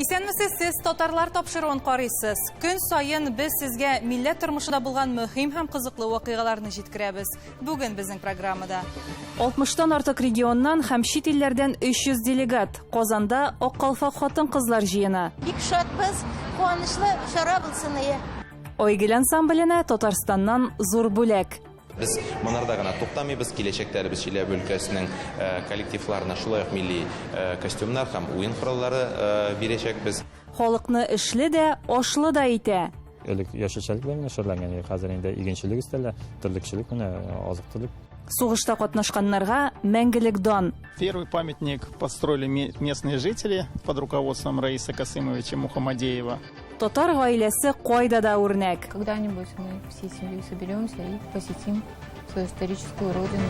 Исәнмесез, сез татарлар тапшыруын карыйсыз. Көн сайын біз сезгә милләт тормышында булган мөһим һәм кызыклы вакыйгаларны җиткерәбез. Бүген безнең программада 60-тан артык регионнан һәм чит илләрдән 300 делегат. Казанда Аккалфак хатын-кызлар җыены. Бик шатбыз, куанычлы чара булсын ие. Ойгел ансамбленә Татарстаннан зур бүләк. Biz монарда гына туктамыйбыз, киләчәктә без Чиләбе өлкәсенең коллективларына шулай ук милли костюмнар һәм уен кораллары бирәчәкбез. Халыкны эшле дә, ашлы да итә. Элек яшәүчелек белән шөгыльләнгән, хәзер инде игенчелек өстәле, терлекчелек менә азык-төлек. Сугышта катнашканнарга мәңгелек дан. Первый памятник построили местные жители под руководством Раисы Касымовича Мухаммадеева. Татар гаиләсе кайда да үрнәк. Когда-нибудь мы всей семьей соберемся и посетим свою историческую родину.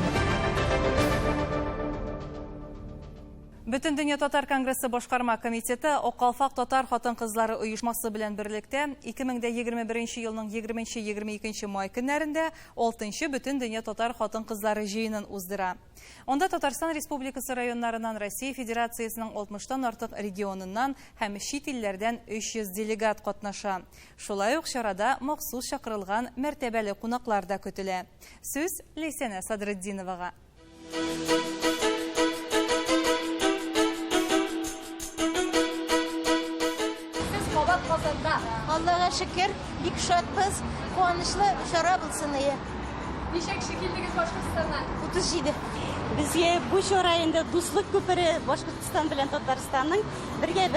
Бөтен дөнья татар конгрессы башкарма комитеты Аккалфак татар хатын-кызлары оешмасы белән берлектә 2021 елның 20-22 май көннәрендә 6-нчы бөтен дөнья татар хатын-кызлары җыенын уздыра. Онда Татарстан Республикасы районнарыннан Россия Федерациясының 60-тан артык регионыннан һәм чит илләрдән 300 делегат катнаша. Шулай ук чарада махсус чакырылган мәртәбәле кунаклар да көтелә. Сүз Ләйсәнә Садретдиновага. Аллаға шükür, бик шатбыз, куанычлы чара булсын ие. Ничек шикеллегез Башкортстаннан? 37. Безгә бу чара инде дуслык күпере Башкортстан белән Татарстанның бергә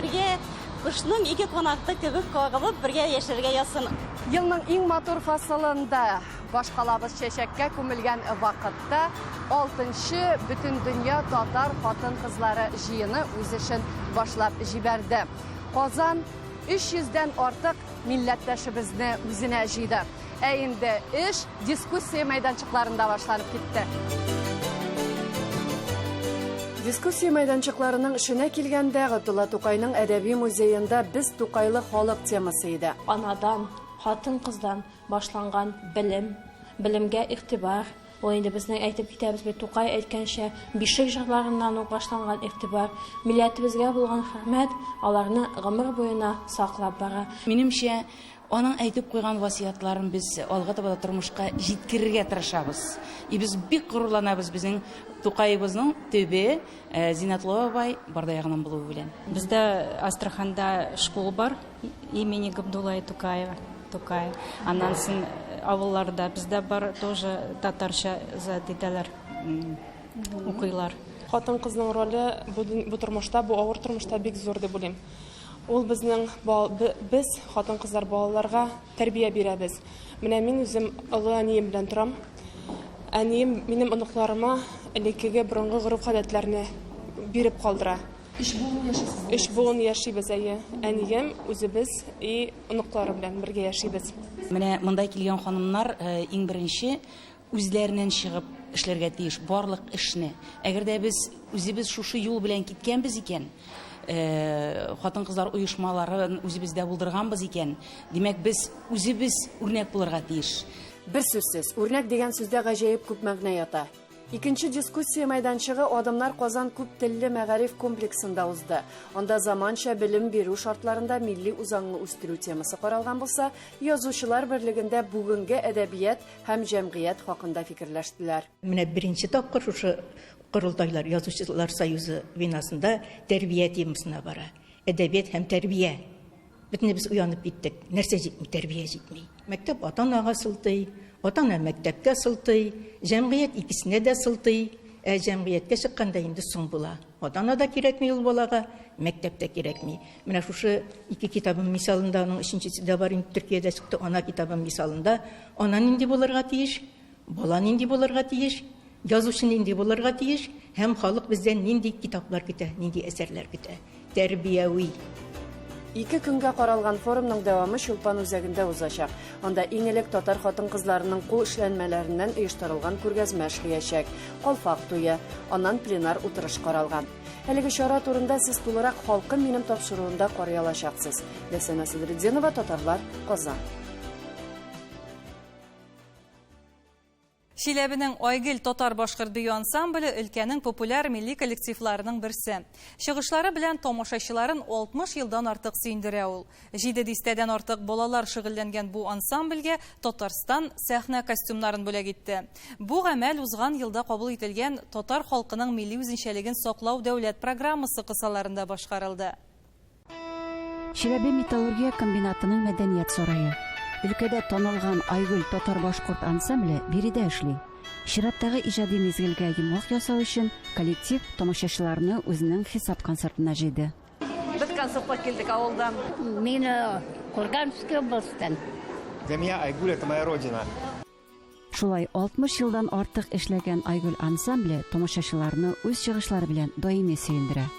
кышның ике канаты кебек кагылып бергә яшәргә ясын. Елның иң матур фасылында башкалабыз чәчәккә күмелгән вакытта 6-нчы бөтен дөнья татар хатын-кызлары җыены үз эшен башлап җибәрде. Казан 300-дән артык милләттәшебезне үзенә җыйды. Ә инде эш дискуссия мәйданчыкларында башланып китте. Дискуссия мәйданчыкларының эшенә килгәндә Габдулла Тукайның әдәби музеенда без Тукайлы халык темасы иде. Анадан, хатын-кыздан башланган белемгә игътибар. Ул инде безнең әйтеп китәбез бит Тукай әйткәнчә, бишек җырларыннан ук башланган игътибар, милләтебезгә булган хөрмәт аларны гомер буена саклап бара. Минемчә, аның әйтеп куйган васыятларын без алга таба тормышка җиткерергә тырышабыз. Без бик горурланабыз безнең Тукайыбызның төбе Зинатлы абай бардаягынан булуы белән. Бездә Астраханда школа бар имени Габдулла Тукая. Аннан соң авылларда бездә бар тоже татарча зәдиләр укыйлар. Хатын-кызның роле бу тормышта, бу авыр тормышта бик зур дип уйлыйм. Ул безнең без хатын-кызлар балаларга тәрбия бирәбез. Менә мин үзем олы әнием белән торам. Әнием минем оныкларыма элеккеге борынгы горыф-гадәтләрне биреп калдыра. Эш буын яшибез әйе. Әнием, үзебез и оныклары белән бергә яшибез. Менә монда килгән ханымнар иң беренче үзләреннән чыгып эшләргә тиеш барлык эшне. Әгәр дә без үзебез шушы юл белән киткәнбез икән, хатын-кызлар оешмаларын үзебездә булдырганбыз икән, димәк без үзебез үрнәк булырга тиеш. Бер сүзсез, үрнәк дигән сүздә гаҗәеп күп мәгънә ята. Икенче дискуссия мәйданчыгы Адамнар Казан күп телле мәгариф комплексында узды. Анда заманча белем бирү шартларында милли үзаңны үстерү темасы каралган булса, язучылар берлегендә бүгенге әдәбият һәм җәмгыять хакында фикерләштеләр. Менә беренче тапкыр шушы Кырылтайлар Язучылар союзы бинасында тәрбия темасына бара. Әдәбият һәм тәрбия. Бөтенебез без уянып киттек. Нәрсә җитми, тәрбия җитми. Мәктәп ата-анага сылтый, ата-ана мәктәпкә сылтый, җәмгыять икесенә дә сылтый. Җәмгыятькә чыкканда инде соң була. Ата-ана да кирәкми ул балага, мәктәп тә кирәкми. Менә шушы ике китабым мисалында, аның өченчесе дә бар инде Төркиядә чыкты, ана китабым мисалында, ана нинди булырга тиеш, бала нинди булырга тиеш, язучы нинди булырга тиеш, һәм халык бездән нинди китаплар көтә, нинди әсәрләр көтә. Тәрбияви. 2 көнгә каралган форумның дәвамы Чулпан үзәгендә узачак. Анда иң элек татар хатын-кызларының кул эшләнмәләреннән оештырылган күргәзмә эшләячәк. Калфак туе, аннан пленар утырыш каралган. Әлеге чара турында сез тулырак халкым минем тапшыруында карый алачаксыз. Ләйсәнә Садретдинова, Татарлар, Казан. Чиләбенең Айгөл татар башкорт бию ансамбле өлкәнең популяр милли коллективларының берсе. Чыгышлары белән тамашачыларын 60 елдан артык сөендерә ул. 700-дән артык балалар шөгыльләнгән бу ансамбльгә Татарстан сәхнә костюмнарын бүләк итте. Бу гамәл узган елда кабул ителгән татар халкының милли үзенчәлеген саклау дәүләт программасы кысаларында башкарылды. Чиләбе металлургия комбинатының мәдәният сарае. Өлкәдә танылган Айгөл татар башкорт ансамбле биредә эшли. Чираттагы иҗади мизгелгә йомгак ясау өчен коллектив тамашачыларны үзенең хисап концертына җыйды. Без концертка килдек авылдан. Мин Курганский областьтан. Для меня Айгуль — это моя родина. Шулай 60 елдан артык эшләгән Айгөл ансамбле тамашачыларны үз чыгышлары белән даими сөендерә.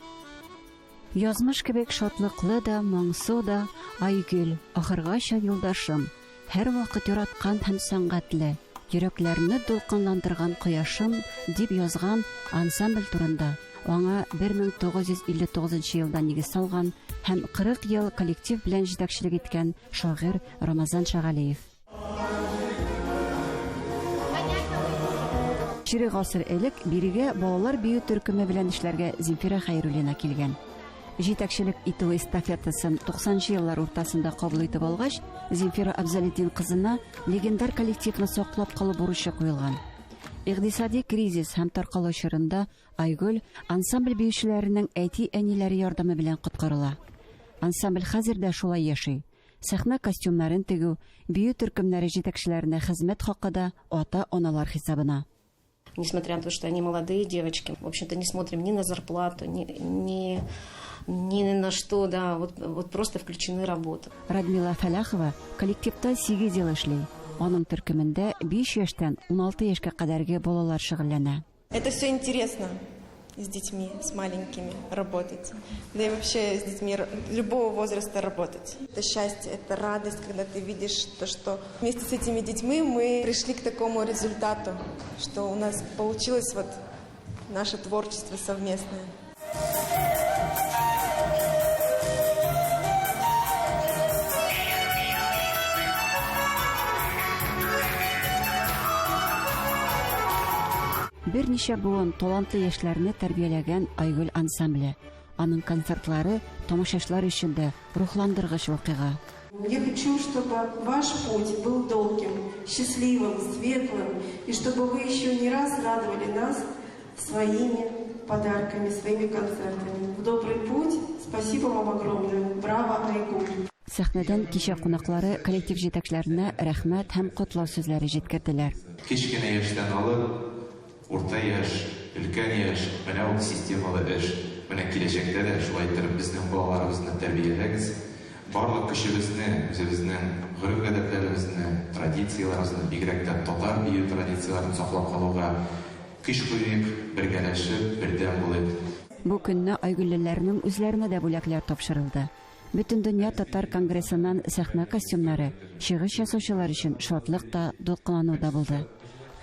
Язмыш кебек шатлыклы да, моңсу да, Айгөл, ахыргача юлдашым, һәр вакыт яраткан һәм сәнгатьле, йөрәкләрне дулкынландырган кояшым дип язган ансамбль турында. Аңа 1959 елда нигез салган һәм 40 ел коллектив белән җитәкчелек иткән шагыйрь Рамазан Шагалиев. Чирек гасыр элек бирегә балалар бию төркеме белән эшләргә Зинфира Хәйруллина килгән. Җитәкчелек итү эстафетасын 90-нчы еллар уртасында кабул итеп алгач, Зинфира Абзалетдин кызына легендар коллективны саклап калу бурычы куелган. Икътисади кризис һәм таркалу чорында Айгөл ансамбль биючеләренең әти-әниләре ярдәме белән коткарыла. Ансамбль хәзер дә шулай яши. Сәхнә костюмнарын тегү, бию төркемнәре җитәкчеләренә хезмәт хакында ата-аналар хисабына. Несмотря на то, что они молодые девочки, в общем-то не смотрим ни на зарплату, ни на что, да, вот просто включены работы. Радмила Фәләхова коллективта 8 ел эшли. Аның төркемендә 5 яшьтән 16 яшькә кадәрге балалар шөгыльләнә. Это все интересно с детьми, с маленькими работать. Да и вообще с детьми любого возраста работать. Это счастье, это радость, когда ты видишь то, что вместе с этими детьми мы пришли к такому результату, что у нас получилось вот наше творчество совместное. Берничә буын талантлы яшьләрне тәрбияләгән Айгөл ансамбле. Аның концертлары тамашачылар өчен дә рухландыргыч вакыйга. Я хочу, чтобы ваш путь был долгим, счастливым, светлым, и чтобы вы еще не раз радовали нас своими подарками, своими концертами. В добрый путь. Спасибо вам огромное. Браво, Айгуль. Сәхнәдән кичә кунаклары коллектив җитәкчеләренә рәхмәт һәм котлау сүзләре җиткерделәр. Кичкенә яшьтән алып Урта яш, өлкән яш, менә ул системалы эш. Менә киләчәктә дә шулай итеп безнең балаларыбызны тәрбияләгез. Барлык көчебезне, үзебезнең гореф-гадәтләребезне, традицияларыбызны, бигрәк тә татар бию традицияларын саклап калуга көч куеп, бергәләшеп, бердәм булып. Бу көнне Айгөллеләрнең үзләренә дә бүләкләр тапшырылды. Бөтен дөнья татар конгрессыннан сәхнә костюмнары, чыгыш ясаучылар өчен шатлык та, дулкынлану да булды.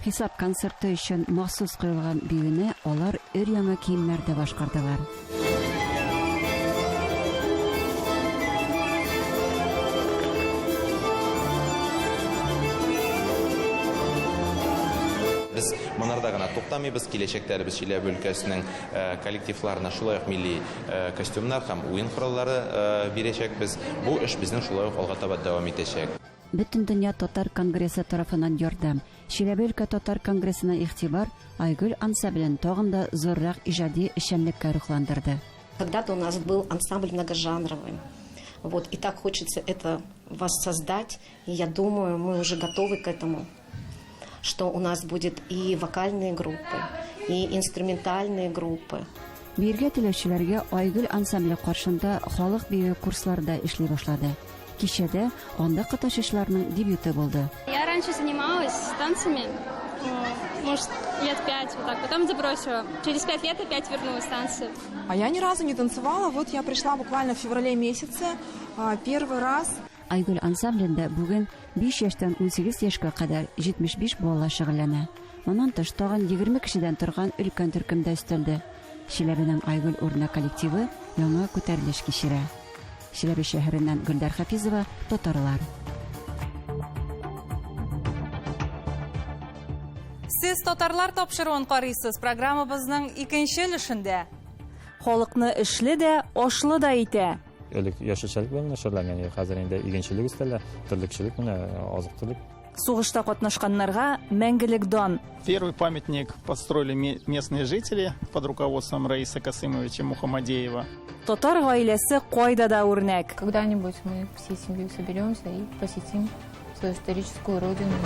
Хисап концерты өчен махсус куелган биюне алар өр-яңа киемнәрдә башкардылар. Без монарда гына туктамыйбыз, киләчәктә без Чиләбе өлкәсенең коллективларына шулай ук милли костюмнар һәм уен кораллары бирәчәкбез. Бу эш безнең шулай ук алга таба дәвам итәчәк. Бөтен дөнья татар конгрессы тарафынан ярдәм. Чиләбе өлкә татар конгрессына игътибар Айгөл ансамблен тагын да зоррак иҗади эшчәнлеккә рухландырды. Когда-то у нас был ансамбль многожанровый. Вот, и так хочется это воссоздать. И я думаю, мы уже готовы к этому. Что у нас будет и вокальные группы, и инструментальные группы. Биргә теләүчеләргә Айгөл ансамбле каршында халык бию курсларында эшли башлады. Кичәдә анда катнашучыларның дебюты булды. Я раньше занималась танцами, может, лет 5, вот так, потом забросила. Через 5 лет опять вернулась в танцы. А я ни разу не танцевала, вот я пришла буквально в феврале месяце, первый раз. Айгөл ансамблендә бүген 5 яшьтән 18 яшькә кадәр 75 бала шөгыльләнә. Моннан тыш тагын 20 кешедән торган өлкән төркемдә өстәлде. Чиләбенең Айгөл урна коллективы яңа күтәрелеш кичерә. Чиләбе шәһәреннән Гөлдар Хафизова, Татарлар. Сез татарлар тапшыруын карыйсыз программабызның икенче өлешендә. Халыкны эшле дә, ашлы да итә. Яшелчәлек белән шөгыльләнгән, хәзер инде игенчелек өстәле, терлекчелек менә азык-төлек. Сугышта катнашканнарга мәңгелек дан. Первый памятник построили местные жители под руководством Раисы Касымовича Мухаммадеева. Татар гаиләсе кайда да үрнәк. Когда-нибудь мы всей семьей соберемся и посетим свою историческую родину.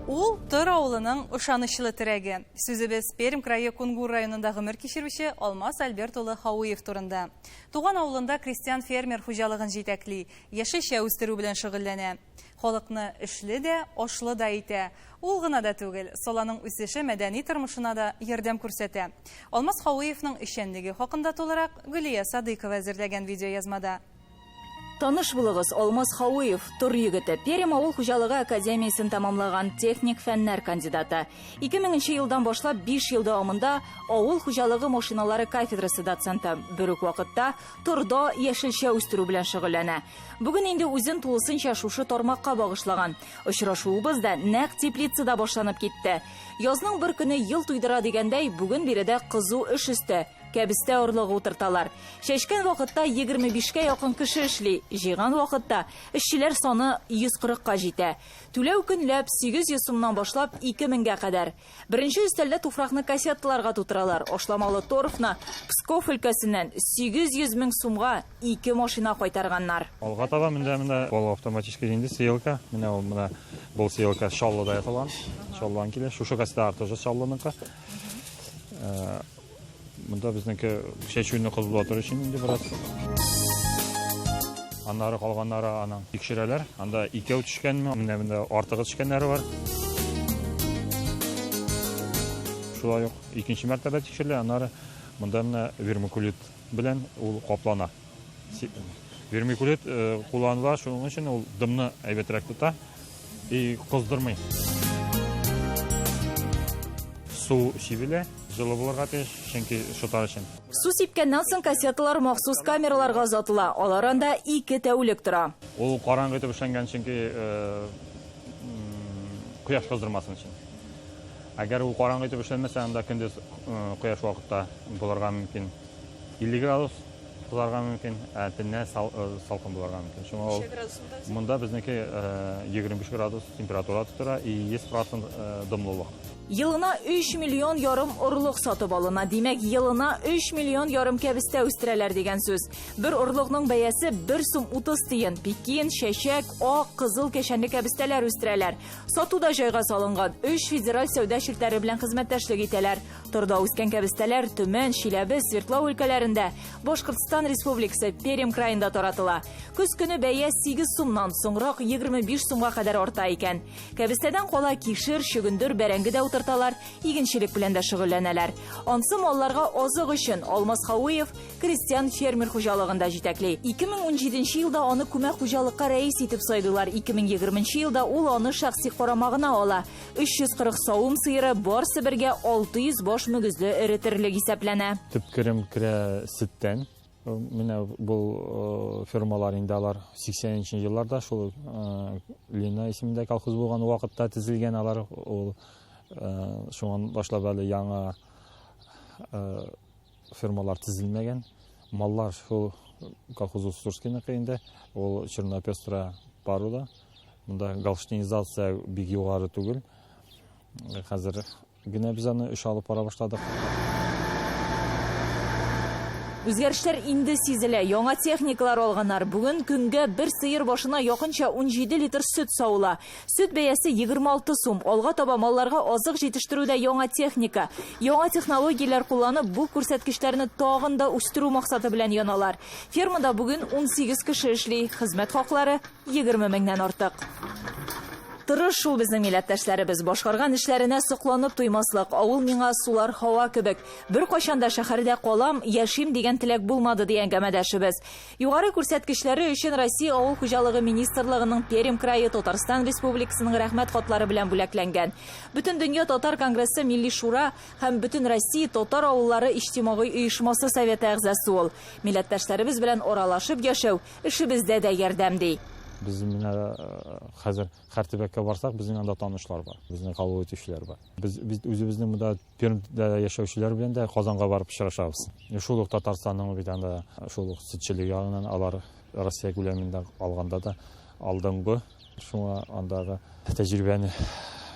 Ул Тыр авылының ышанычлы терәге. Сүзебез Пермь крае Кунгур районында гомер кичерүче Алмаз Альберт улы Хауиев турында. Туган авылында крестьян фермер хуҗалыгын җитәкли, яшелчә үстерү белән шөгыльләнә. Халыкны эшле дә, ашлы да итә. Ул гына да түгел, саланың үсеше мәдәни тормышына да ярдәм күрсәтә. Алмаз Хауиевның эшчәнлеге хакында тулырак Гөлия Садыкова әзерләгән видеоязмада. Таныш булыгыз, Алмаз Хауиев, Тыр егете, Пермь авыл хуҗалыгы академиясын тамамлаган техник фәннәр кандидаты. 2000 елдан башлап 5 ел дәвамында авыл хуҗалыгы машиналары кафедрасы доценты. Бер үк вакытта Тырда яшелчә үстерү белән шөгыльләнә. Бүген инде үзен тулысынча шушы тармакка багышланган. Очрашуыбыз да нәкъ теплицада башланып китте. Язның бер көне ел туйдыра дигәндәй, бүген биредә кызу эш өсте. Кәбестә орлыгы утырталар. Шәшкән вакытта 25-кә якын кеше эшли, җыйган вакытта эшчеләр саны 140-ка җитә. Түләү көнләп 800 сумнан башлап 2000-гә кадәр. Беренче өстәлдә туфракны кассеталарга тутыралар. Ашламалы торфны Псков өлкәсеннән 800 мең сумга 2 машина кайтарганнар. Алга таба менә полуавтоматический инде сеялка. Менә ул менә бу сеялка шаллыда ятылган. Шаллан килә. Шушы кастар тоже шаллыныкы. Монда безнеке шәчүне кызулы атыр өчен инде бераз. Аннары калганнары аның тикшерәләр. Анда 2 төшкәнме, менә артыгы төшкәннәре бар. Шулай ук икенче мәртәбә тикшерелә, аннары монда менә вермикулит белән ул каплана. Вермикулит кулланыла, шуның өчен ул дымны әйбәтрәк тота и кыздырмый. Су сибелә. Жылы булырга тиеш, чөнки шутар өчен. Су сипкәннән соң кассеталар махсус камераларга озатыла. Алар анда 2 тәүлек тора. Ул караңгы итеп эшләнгән, чөнки кояш кыздырмасын өчен. Әгәр ул караңгы итеп эшләнмәсә, анда көндез кояш вакытта булырга мөмкин. 50 градус кызарга мөмкин, төнне салкын булырга мөмкин. Шуңа монда безнеке 25 градус температура тора и 100% дымлылык. Елына 3 миллион ярым орлык сатып алына. Димәк, елына 3 миллион ярым кәбестә үстерәләр дигән сүз. Бер орлыкның бәясе 1 сум 30 тиен. Пекин, шәшәк, ак, кызыл кәшәнле кәбестәләр үстерәләр. Сатуда җайга салынган 3 федераль сәүдә ширкәтләре белән хезмәттәшлек итәләр. Тырда үскән кәбестәләр Төмән, Чиләбе, Свердлов өлкәләрендә, Башкортстан Республикасы Пермь краенда таратыла. Көз көне бәя 8 сумнан соңрак 25 сумга кадәр арта икән. Кәбестәдән кала кишер, чөгендер, бәрәңге дә утырталар, игенчелек белән дә шөгыльләнәләр. Ансы малларга азык өчен Алмаз Хауиев крестьян фермер хуҗалыгында җитәкли. 2017 елда аны күмәк хуҗалыкка рәис итеп сайдылар. 2020 елда ул аны шәхси карамагына ала. 340 савым сыеры, барсы бергә 600 баш мөгезле эретерлек исәпләнә. Төп керем керә сөттән. Менә бу фермалар инде алар 80-нче елларда шул Лина исемендә колхоз булган вакытта төзелгән, алар ул шуңан башлап әле яңа фермалар төзелмәгән. Маллар шул колхоз Сурскиныкы инде, ул Чернопестра паруда. Монда галштинизация бик югары түгел. Хәзер генә без аны эш алып бара башладык. Үзгәрешләр инде сизелә. Яңа техникалар алганнар. Бүген көнгә бер сыер башына якынча 17 литр сөт саула. Сөт бәясе 26 сум. Алга таба малларга азык җитештерүдә яңа техника, яңа технологияләр кулланып, бу күрсәткечләрне тагын да үстерү максаты белән яналар. Фермада бүген 18 кеше эшли. Хезмәт хаклары 20 меңнән артык. Тырыш шул безнең милләттәшләребез, башкарган эшләренә сокланып туймаслык. Авыл миңа сулар һава кебек. Бер кайчанда шәһәрдә калам, яшим дигән теләк булмады дигән гәмәдәшебез. Югары күрсәткечләре өчен Россия авыл хуҗалыгы министрлыгының Пермь крае Татарстан Республикасының рәхмәт хатлары белән бүләкләнгән. Бөтен дөнья татар конгрессы Милли шура һәм бөтен Россия татар авыллары иҗтимагый оешмасы советы әгъзасы ул. Милләттәшләребез белән аралашып яшәү эшебездә дә ярдәм ди. Біз міне қазір Хартибекке барсақ, біздің анда танышлар бар, біздің кабул этүүчүлөр бар. Біз өзүбүздүн мында Пермде жашоочулар менен де Казанга барып учурашабыз. Ушул Татарстанның бит анда ушул сүтчүлүк ягынан алар Россия күлөмүндө алганда да алдыңғы шуңа андагы тәҗрибәне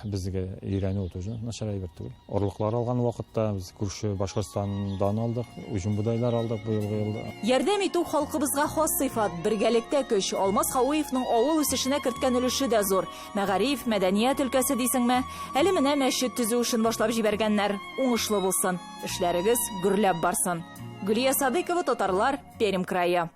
бізге үйрәнү өтөжү начарай бер түгел. Орлыклар алган вакытта biz күрше Башкортстандан алдык, үҗүм будайлар алдык быелгы елда. Ярдәм итү халкыбызга хас сыйфат, бергәлектә көч. Алмаз Хауиевның авыл үсешенә керткән өлеше дә зур. Мәгариф, мәдәният өлкәсе дисеңме? Әле менә мәчет төзү эшен башлап җибәргәннәр. Уңышлы булсын. Эшләрегез гөрләп барсын. Гөлия Садыкова, Татарлар, Пермь крае.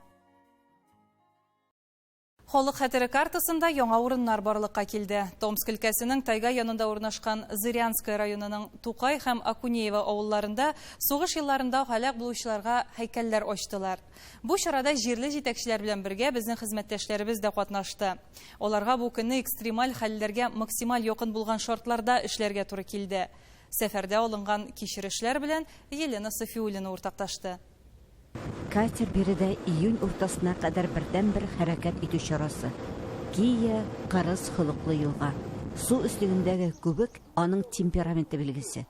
Халык хәтере картасында яңа урыннар барлыкка килде. Томск өлкәсенең Тайга янында урнашкан Зырянская районының Тукай һәм Акунеева авылларында сугыш елларында һәлак булучыларга һәйкәлләр ачтылар. Бу чарада җирле җитәкчеләр белән бергә безнең хезмәттәшләребез дә катнашты. Аларга бу көнне экстремаль хәлләргә максималь якын булган шартларда эшләргә туры килде. Сәфәрдә алынган кичерешләр белән Елена Софиуллина уртаклашты. Катер биредә июнь уртасына кадәр бердән-бер хәрәкәт итү чарасы. Кия Карыс холыклы елга. Су өстегендәге күбек аның темпераменты билгесе.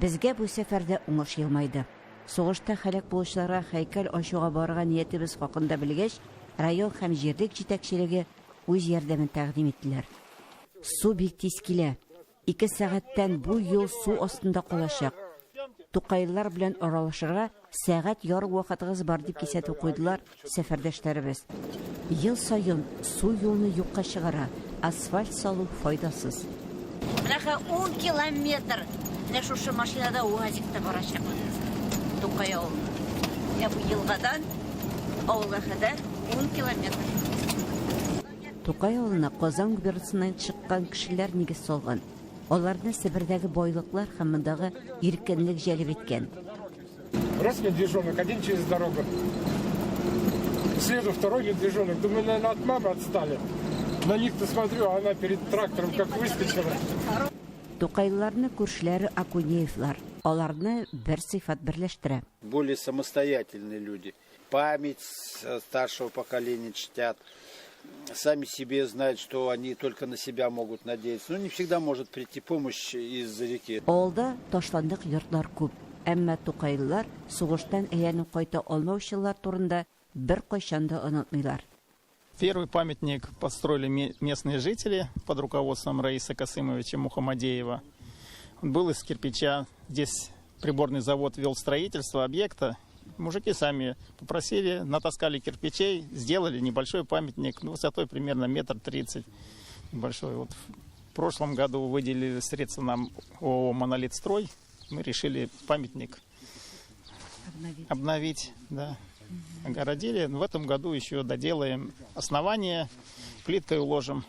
Безгә бу сәфәрдә уңыш елмайды. Сугышта һәлак булучыларга һәйкәл ачуга барган ниятебез хакында белгәч, район һәм җирлек җитәкчелеге үз ярдәмен тәкъдим иттеләр. Су бик тиз килә. 2 сәгатьтән бу юл су астында калачак. Тукайлар белән аралашырга сәгать ярым вакытыгыз бар дип кисәтү куйдылар сәфәрдәшләребез. Ел саен су юлны юкка чыгара, асфальт салу файдасыз. Менә 10 километр менә шушы машинада УАЗикта барачак. Тукай авылы. Я бу елгадан авылга кадәр 10 километр. Тукай авылына Казан губернасыннан чыккан кешеләр нигез салган. Аларны Себердәге байлыклар һәм мондагы иркенлек җәлеп иткән. Раз медвежонок, один через дорогу. Следу второй медвежонок. Думаю, наверное, от мамы отстали. На них-то смотрю, а она перед трактором как выскочила. Тукайларны күршеләре Акунеевлар. Аларны бер сыйфат берләштерә. Более самостоятельные люди. Память старшего поколения чтят. Сами себе знают, что они только на себя могут надеяться. Но не всегда может прийти помощь из-за реки. Алда ташландык йортлар күп. Әмма тукайлар сугыштан әйләнеп кайта алмаучылар турында бер кайчан да онытмыйлар. Первый памятник построили местные жители под руководством Раисы Касымовича Мухаммадеева. Он был из кирпича. Здесь приборный завод вел строительство объекта. Мужики сами попросили, натаскали кирпичей, сделали небольшой памятник, высотой примерно 1,30 м. Небольшой. Вот в прошлом году выделили средства нам ООО «Монолитстрой». Мы решили памятник обновить, да. Огородили. В этом году еще доделаем основание, плиткой уложим.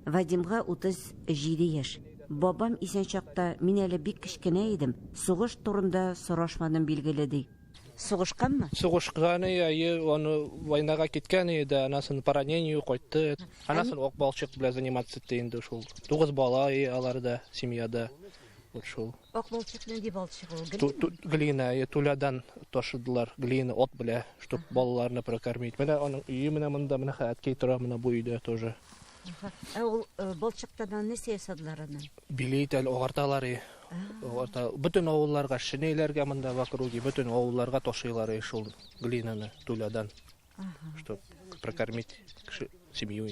Вадимга 37 яшь. Бабам исән чакта мин әле бик кечкенә идем. Сугыш турында сорашмадым билгеле ди. Сугышканмы? Сугышкан, он войнага киткән иде, анасын поранению кайтты. Анасын ок балчык белән заниматься инде шул. 9 бала аларда, семьяда. Вот шул. Ок балчык нинди балчык ул? Глина, тулядан ташыдылар, глина от белә, чтоб балаларны прокормить. Менә аның өе менә монда, менә хәткәй тора, менә бу өйдә тоже. Ул балчыктан нәрсә ясадылар аны? Билет әле агарталар. Бүтән авылларга, шинеләргә монда вокруги, бүтән авылларга ташыйлар шул глинаны тулядан. Чтоб прокормить семью.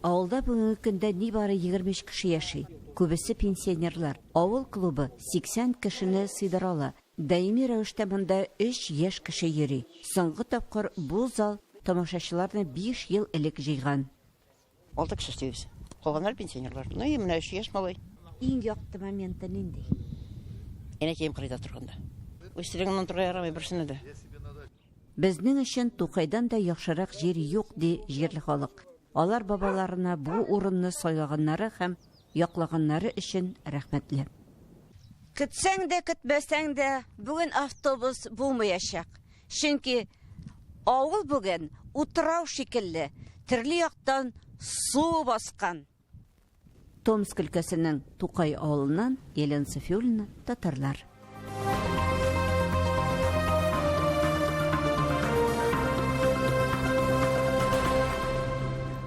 Авылда бүгенге көндә нибары 23 кеше яши. Күбесе пенсионерлар. Авыл клубы 80 кешене сыйдыра ала. Даими рәвештә монда 3 яшь кеше йөри. Соңгы тапкыр бу зал тамашачыларны 5 ел элек җыйган. 6 кеше истәбез. Калганнар пенсионерлар. Ну и менә 3 яшь малай. Иң якты моменты нинди? Энекем кырыйда торганда. Үстереңнән торга ярамый берсенә дә. Безнең өчен Тукайдан да яхшырак җир юк ди җирле халык. Алар бабаларына бу урынны сайлаганнары һәм яклаганнары өчен рәхмәтле. Көтсәң дә, көтмәсәң дә, бүген автобус булмаячак. Чөнки авыл бүген утрау шикелле, төрле яктан су баскан. Томск өлкәсенең Тукай авылыннан Елена Софиуллина, Татарлар.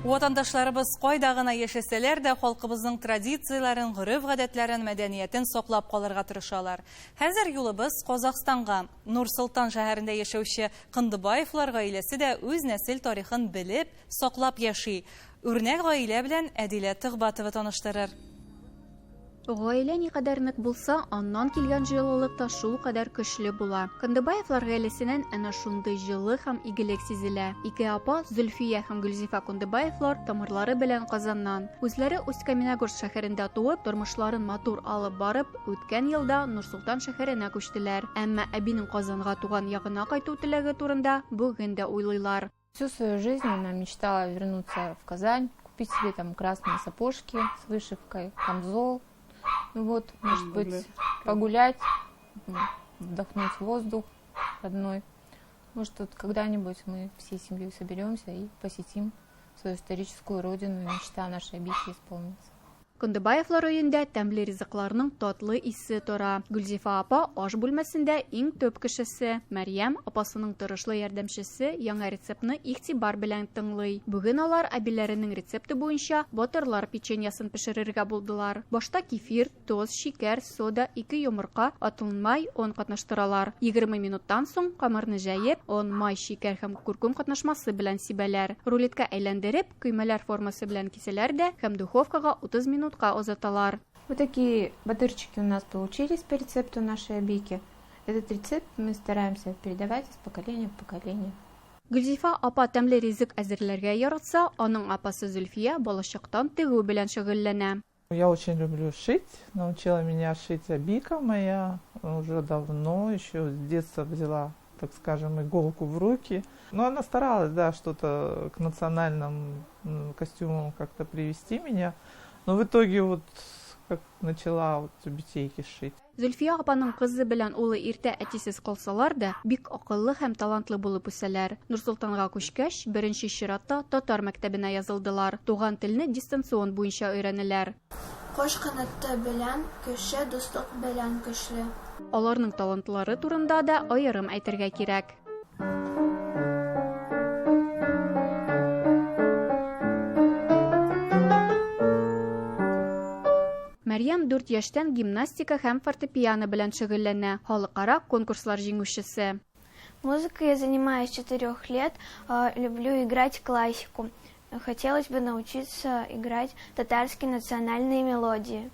Ватандашларыбыз кайда гына яшәсәләр дә халкыбызның традицияләрен, гореф-гадәтләрен, мәдәниятен саклап калырга тырышалар. Хәзер юлыбыз Казакъстанга. Нур-Султан шәһәрендә яшәүче Кындыбаевлар гаиләсе дә үз нәсел тарихын белеп, саклап яши. Үрнәк гаилә белән Әдилә Тыгбатова таныштырыр. Гаилә никадәр нык булса, аннан килгән җылылык та шул кадәр көчле була. Кындыбаевлар гаиләсеннән әнә шундый җылы һәм игелек сизелә. Ике апа, Зөлфия һәм Гөлзифа Кындыбаевлар тамырлары белән Казаннан. Үзләре Усть-Каменогорск шәһәрендә туып, тормышларын матур алып барып, үткән елда Нур-Султан шәһәренә күчтеләр. Әмма әбинең Казанга туган ягына кайту теләге турында бүген дә уйлыйлар. Всю свою жизнь она мечтала вернуться в Казань, купить себе там красные сапожки с вышивкой, камзол. Вот, может быть, погулять, вдохнуть воздух родной. Может, тут когда-нибудь мы всей семьей соберемся и посетим свою историческую родину, и мечта нашей Бики исполнится. Кындыбаевлар өендә тәмле ризыкларның татлы исе тора. Гөлзифа апа аш бүлмәсендә иң төп кешесе. Мәрьям апасының тырышлы ярдәмчесе яңа рецептны игътибар белән тыңлый. Бүген алар әбиләренең рецепты буенча батырлар печеньясын пешерергә булдылар. Башта кефир, тоз, шикәр, сода, 2 йомырка, атылмай, он катнаштыралар. 20 минуттан соң камырны җәеп, он май, шикәр һәм куркум катнашмасы белән сибәләр. Рулеткә әйләндереп, көймәләр формасы белән киселәр дә һәм духовкага 30 минут озаталар. Вот такие батырчики у нас получились по рецепту нашей Абики. Этот рецепт мы стараемся передавать из поколения в поколение. Гөлзифа апа тәмле ризык әзерләргә яратса, аның апасы Зөлфия балачактан тегү белән шөгыльләнә. Я очень люблю шить. Научила меня шить Абика моя уже давно, еще с детства взяла, так скажем, иголку в руки. Но она старалась, да, что-то к национальным костюмам как-то привести меня. Но в итоге вот как начала вот тюбетейки шить. Зөлфия апаның кызы белән улы иртә әтисез калсалар да, бик акыллы һәм талантлы булып үсәләр. Нур-Султанга күчкәч, беренче чиратта татар мәктәбенә язылдылар. Туган телне дистанцион буенча өйрәнәләр. Кош канаты белән кеше, дуслык белән көчле. Аларның талантлары турында да аерым әйтергә кирәк. Мәрьям 4 яшьтән гимнастика һәм фортепиано белән шөгыльләнә. Халыкара конкурслар җиңүчесе. Музыкой я занимаюсь 4 лет. Люблю играть классику. Хотелось бы научиться играть татарские национальные мелодии.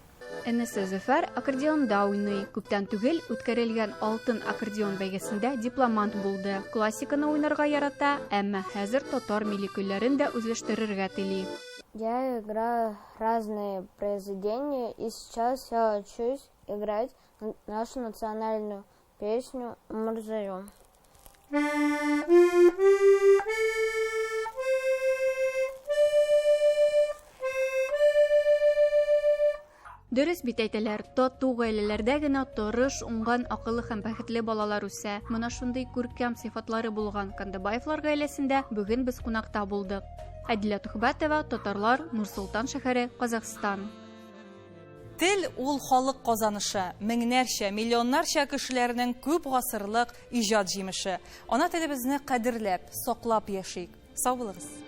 Энесе Зөфәр аккордеонда уйный. Күптән түгел үткәрелгән алтын аккордеон бәйгесендә дипломант булды. Классиканы уйнарга ярата, әмма хәзер татар милли көйләрен дә үзләштерергә тели. Я играю разные произведения, и сейчас я учусь играть нашу национальную песню «Мурзаю». Дөрес бит әйтәләр, тату гаиләләрдә генә тырыш, уңган, акыллы һәм бәхетле балалар үсә. Менә шундый күркәм сыйфатлары булган Кындыбаевлар гаиләсендә бүген без кунакта булдык. Әдилә Тыгбатова, Татарлар, Нур-Султан шәһәре, Казакъстан. Тел ул халык казанышы, меңнәрчә, миллионнарча кешеләрнең күп гасырлык иҗат җимеше. Ана телебезне кадерләп, саклап яшик. Сау булыгыз.